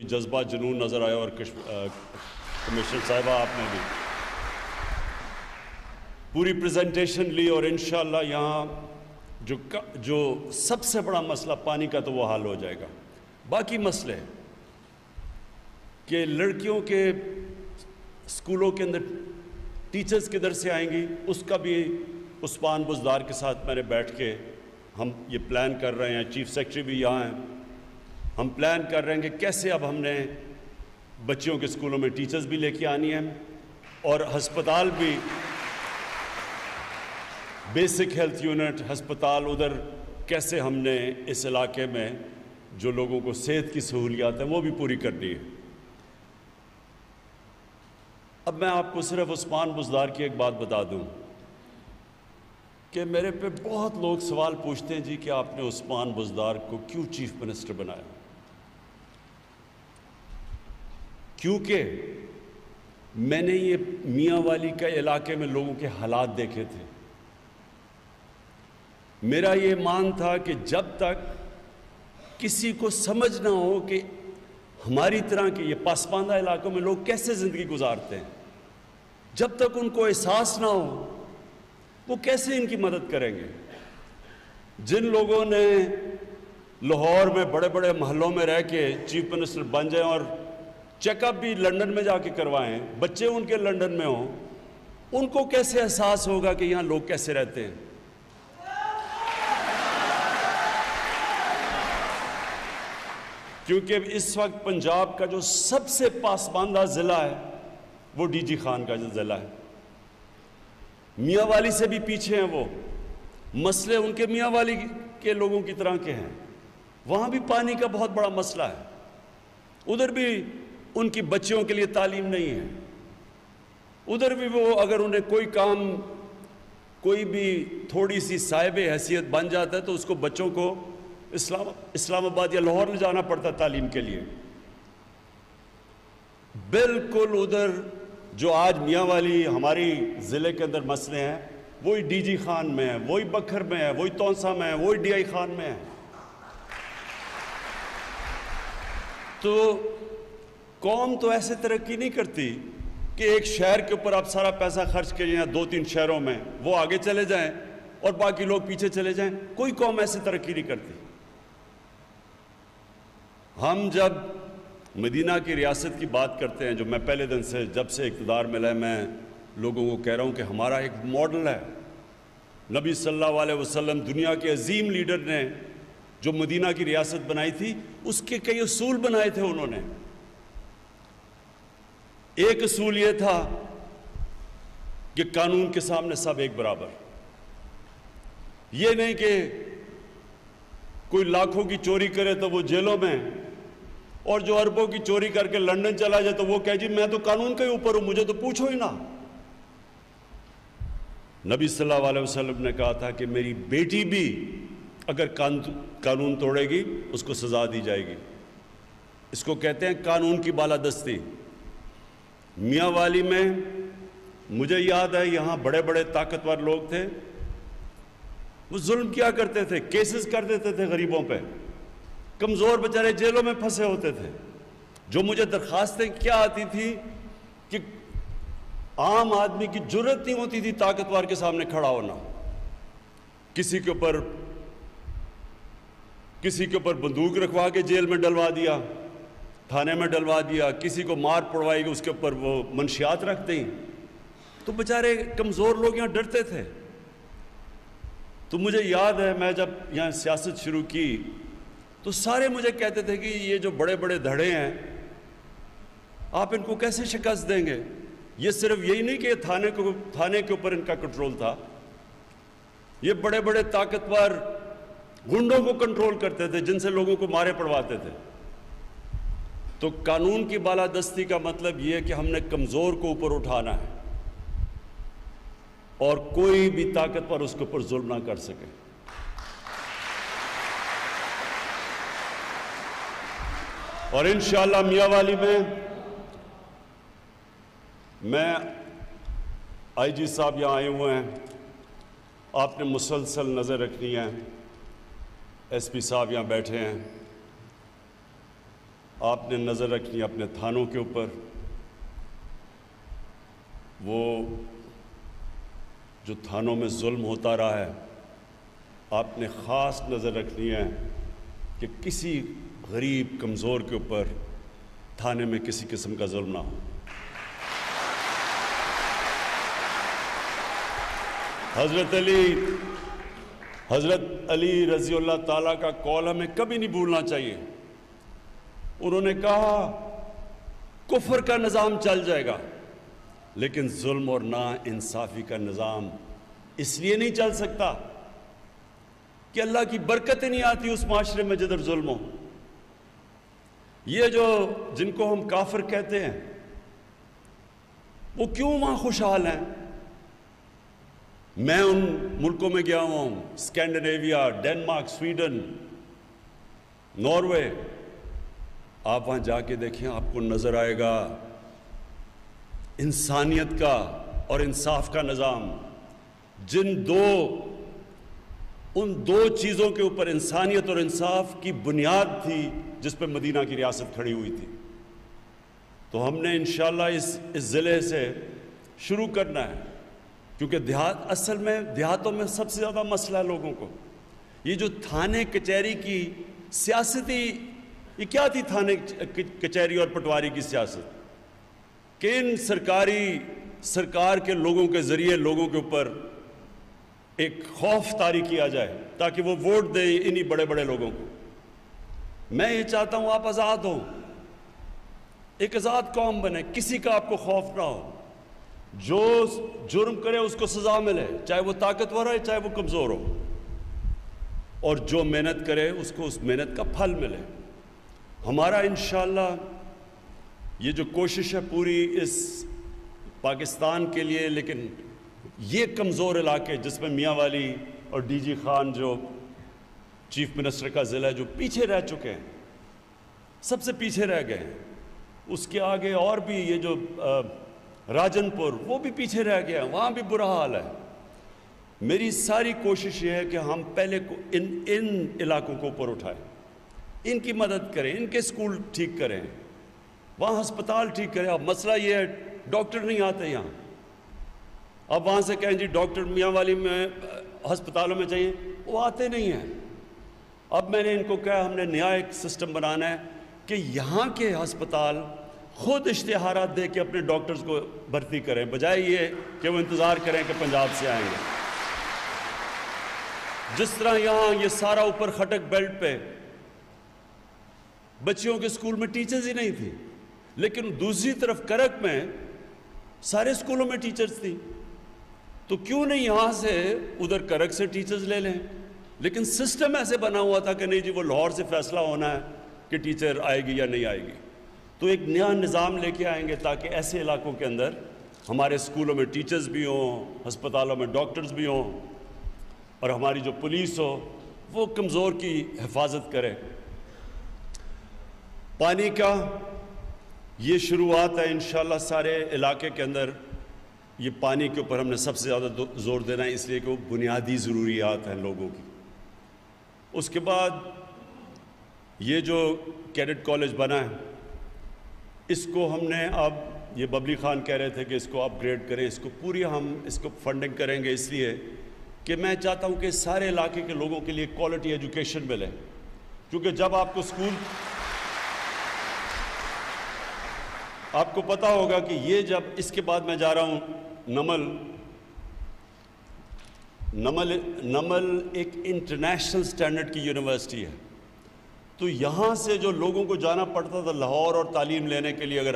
جذبہ جنون نظر آیا اور کمشنر صاحبہ آپ نے بھی پوری پریزنٹیشن لی، اور انشاءاللہ یہاں جو سب سے بڑا مسئلہ پانی کا تو وہ حل ہو جائے گا۔ باقی مسئلے کہ لڑکیوں کے اسکولوں کے اندر ٹیچرز کدھر سے آئیں گی، اس کا بھی عثمان بزدار کے ساتھ میں نے بیٹھ کے ہم یہ پلان کر رہے ہیں، چیف سیکرٹری بھی یہاں ہیں، ہم پلان کر رہے ہیں کہ کیسے اب ہم نے بچیوں کے اسکولوں میں ٹیچرز بھی لے کے آنی ہیں، اور ہسپتال بھی بیسک ہیلتھ یونٹ ہسپتال ادھر کیسے ہم نے اس علاقے میں جو لوگوں کو صحت کی سہولیات ہیں وہ بھی پوری کرنی ہے۔ اب میں آپ کو صرف عثمان بزدار کی ایک بات بتا دوں کہ میرے پہ بہت لوگ سوال پوچھتے ہیں جی کہ آپ نے عثمان بزدار کو کیوں چیف منسٹر بنایا؟ کیونکہ میں نے یہ میاں والی کا علاقے میں لوگوں کے حالات دیکھے تھے۔ میرا یہ مان تھا کہ جب تک کسی کو سمجھ نہ ہو کہ ہماری طرح کے یہ پسماندہ علاقوں میں لوگ کیسے زندگی گزارتے ہیں، جب تک ان کو احساس نہ ہو وہ کیسے ان کی مدد کریں گے؟ جن لوگوں نے لاہور میں بڑے بڑے محلوں میں رہ کے چیف منسٹر بن جائیں اور چیک اپ بھی لنڈن میں جا کے کروائیں، بچے ان کے لنڈن میں ہوں، ان کو کیسے احساس ہوگا کہ یہاں لوگ کیسے رہتے ہیں؟ کیونکہ اس وقت پنجاب کا جو سب سے پسماندہ ضلع ہے وہ ڈی جی خان کا جو ضلع ہے، میاں والی سے بھی پیچھے ہیں، وہ مسئلے ان کے میاں والی کے لوگوں کی طرح کے ہیں، وہاں بھی پانی کا بہت بڑا مسئلہ ہے، ادھر بھی ان کی بچیوں کے لیے تعلیم نہیں ہے، ادھر بھی وہ اگر انہیں کوئی کام کوئی بھی تھوڑی سی صاحب حیثیت بن جاتا ہے تو اس کو بچوں کو اسلام آباد یا لاہور لے جانا پڑتا تعلیم کے لیے۔ بالکل ادھر جو آج میاں والی ہماری ضلع کے اندر مسئلے ہیں وہی ڈی جی خان میں ہیں، وہی بکھر میں ہیں، وہی تونسا میں ہیں، وہی ڈی آئی خان میں ہیں۔ تو قوم تو ایسے ترقی نہیں کرتی کہ ایک شہر کے اوپر آپ سارا پیسہ خرچ کریں یا 2-3 شہروں میں وہ آگے چلے جائیں اور باقی لوگ پیچھے چلے جائیں، کوئی قوم ایسے ترقی نہیں کرتی۔ ہم جب مدینہ کی ریاست کی بات کرتے ہیں، جو میں پہلے دن سے جب سے اقتدار ملا ہے میں لوگوں کو کہہ رہا ہوں کہ ہمارا ایک ماڈل ہے، نبی صلی اللہ علیہ وسلم دنیا کے عظیم لیڈر نے جو مدینہ کی ریاست بنائی تھی اس کے کئی اصول بنائے تھے انہوں نے۔ ایک اصول یہ تھا کہ قانون کے سامنے سب ایک برابر، یہ نہیں کہ کوئی لاکھوں کی چوری کرے تو وہ جیلوں میں، اور جو اربوں کی چوری کر کے لنڈن چلا جائے تو وہ کہے جی میں تو قانون کے اوپر ہوں، مجھے تو پوچھو ہی نہ۔ نبی صلی اللہ علیہ وسلم نے کہا تھا کہ میری بیٹی بھی اگر قانون توڑے گی اس کو سزا دی جائے گی۔ اس کو کہتے ہیں قانون کی بالادستی۔ میاں والی میں مجھے یاد ہے یہاں بڑے بڑے طاقتور لوگ تھے، وہ ظلم کیا کرتے تھے، کیسز کر دیتے تھے غریبوں پہ، کمزور بیچارے جیلوں میں پھنسے ہوتے تھے۔ جو مجھے درخواستیں کیا آتی تھی کہ عام آدمی کی جرت نہیں ہوتی تھی طاقتور کے سامنے کھڑا ہونا، کسی کے اوپر بندوق رکھوا کے جیل میں ڈلوا دیا، تھانے میں ڈلوا دیا، کسی کو مار پڑوائی گی اس کے اوپر وہ منشیات رکھ دیں، تو بیچارے کمزور لوگ یہاں ڈرتے تھے۔ تو مجھے یاد ہے میں جب یہاں سیاست شروع کی تو سارے مجھے کہتے تھے کہ یہ جو بڑے بڑے دھڑے ہیں آپ ان کو کیسے شکست دیں گے؟ یہ صرف یہی نہیں کہ تھانے کے اوپر ان کا کنٹرول تھا، یہ بڑے بڑے طاقتور گنڈوں کو کنٹرول کرتے تھے جن سے لوگوں کو مارے پڑواتے تھے۔ تو قانون کی بالادستی کا مطلب یہ ہے کہ ہم نے کمزور کو اوپر اٹھانا ہے اور کوئی بھی طاقتور اس کے اوپر ظلم نہ کر سکے۔ اور انشاءاللہ میاں والی میں آئی جی صاحب یہاں آئے ہوئے ہیں، آپ نے مسلسل نظر رکھنی ہے ایس پی صاحب یہاں بیٹھے ہیں، آپ نے نظر رکھنی ہے اپنے تھانوں کے اوپر، وہ جو تھانوں میں ظلم ہوتا رہا ہے، آپ نے خاص نظر رکھنی ہے کہ کسی غریب کمزور کے اوپر تھانے میں کسی قسم کا ظلم نہ ہو۔ حضرت علی رضی اللہ تعالیٰ کا قول ہمیں کبھی نہیں بھولنا چاہیے۔ انہوں نے کہا کفر کا نظام چل جائے گا لیکن ظلم اور نا انصافی کا نظام اس لیے نہیں چل سکتا کہ اللہ کی برکتیں نہیں آتی اس معاشرے میں جدھر ظلم ہو۔ یہ جو جن کو ہم کافر کہتے ہیں وہ کیوں وہاں خوشحال ہیں؟ میں ان ملکوں میں گیا ہوں، اسکینڈینیویا، ڈینمارک، سویڈن، ناروے، آپ وہاں جا کے دیکھیں، آپ کو نظر آئے گا انسانیت کا اور انصاف کا نظام۔ ان دو چیزوں کے اوپر انسانیت اور انصاف کی بنیاد تھی جس پہ مدینہ کی ریاست کھڑی ہوئی تھی۔ تو ہم نے انشاءاللہ اس ضلع سے شروع کرنا ہے، کیونکہ اصل میں دیہاتوں میں سب سے زیادہ مسئلہ ہے لوگوں کو۔ یہ جو تھانے کچہری کی سیاستی، یہ کیا تھی تھانے کچہری اور پٹواری کی سیاست؟ کہ ان سرکار کے لوگوں کے ذریعے لوگوں کے اوپر ایک خوف طاری کیا جائے تاکہ وہ ووٹ دیں انہی بڑے بڑے لوگوں کو۔ میں یہ چاہتا ہوں آپ آزاد ہوں، ایک آزاد قوم بنے، کسی کا آپ کو خوف نہ ہو، جو جرم کرے اس کو سزا ملے، چاہے وہ طاقتور ہے چاہے وہ کمزور ہو، اور جو محنت کرے اس کو اس محنت کا پھل ملے۔ ہمارا انشاءاللہ یہ جو کوشش ہے پوری اس پاکستان کے لیے، لیکن یہ کمزور علاقے جس میں میاں والی اور ڈی جی خان جو چیف منسٹر کا ضلع ہے جو پیچھے رہ چکے ہیں، سب سے پیچھے رہ گئے ہیں، اس کے آگے اور بھی یہ جو راجن پور وہ بھی پیچھے رہ گیا، وہاں بھی برا حال ہے۔ میری ساری کوشش یہ ہے کہ ہم پہلے ان علاقوں کو اوپر اٹھائیں، ان کی مدد کریں، ان کے سکول ٹھیک کریں، وہاں ہسپتال ٹھیک کریں۔ اب مسئلہ یہ ہے ڈاکٹر نہیں آتے یہاں، اب وہاں سے کہیں جی ڈاکٹر میاں والی میں ہسپتالوں میں چاہیے، وہ آتے نہیں ہیں۔ اب میں نے ان کو کہا ہم نے نیا ایک سسٹم بنانا ہے کہ یہاں کے ہسپتال خود اشتہارات دے کے اپنے ڈاکٹرز کو بھرتی کریں، بجائے یہ کہ وہ انتظار کریں کہ پنجاب سے آئیں گے۔ جس طرح یہاں یہ سارا اوپر خٹک بیلٹ پہ بچیوں کے سکول میں ٹیچرز ہی نہیں تھی، لیکن دوسری طرف کرک میں سارے سکولوں میں ٹیچرز تھی، تو کیوں نہیں یہاں سے ادھر کرک سے ٹیچرز لے لیں؟ لیکن سسٹم ایسے بنا ہوا تھا کہ نہیں جی وہ لاہور سے فیصلہ ہونا ہے کہ ٹیچر آئے گی یا نہیں آئے گی۔ تو ایک نیا نظام لے کے آئیں گے تاکہ ایسے علاقوں کے اندر ہمارے سکولوں میں ٹیچرز بھی ہوں، ہسپتالوں میں ڈاکٹرز بھی ہوں، اور ہماری جو پولیس ہو وہ کمزور کی حفاظت کرے۔ پانی کا یہ شروعات ہے انشاءاللہ سارے علاقے کے اندر، یہ پانی کے اوپر ہم نے سب سے زیادہ زور دینا ہے، اس لیے کہ وہ بنیادی ضروریات ہیں لوگوں کی۔ اس کے بعد یہ جو کیڈٹ کالج بنا ہے اس کو ہم نے اب، یہ ببلی خان کہہ رہے تھے کہ اس کو اپ گریڈ کریں، اس کو پوری ہم اس کو فنڈنگ کریں گے، اس لیے کہ میں چاہتا ہوں کہ سارے علاقے کے لوگوں کے لیے کوالٹی ایجوکیشن ملے، کیونکہ جب آپ کو سکول، آپ کو پتہ ہوگا کہ یہ جب اس کے بعد میں جا رہا ہوں نمل ایک انٹرنیشنل سٹینڈرڈ کی یونیورسٹی ہے، تو یہاں سے جو لوگوں کو جانا پڑتا تھا لاہور اور تعلیم لینے کے لیے، اگر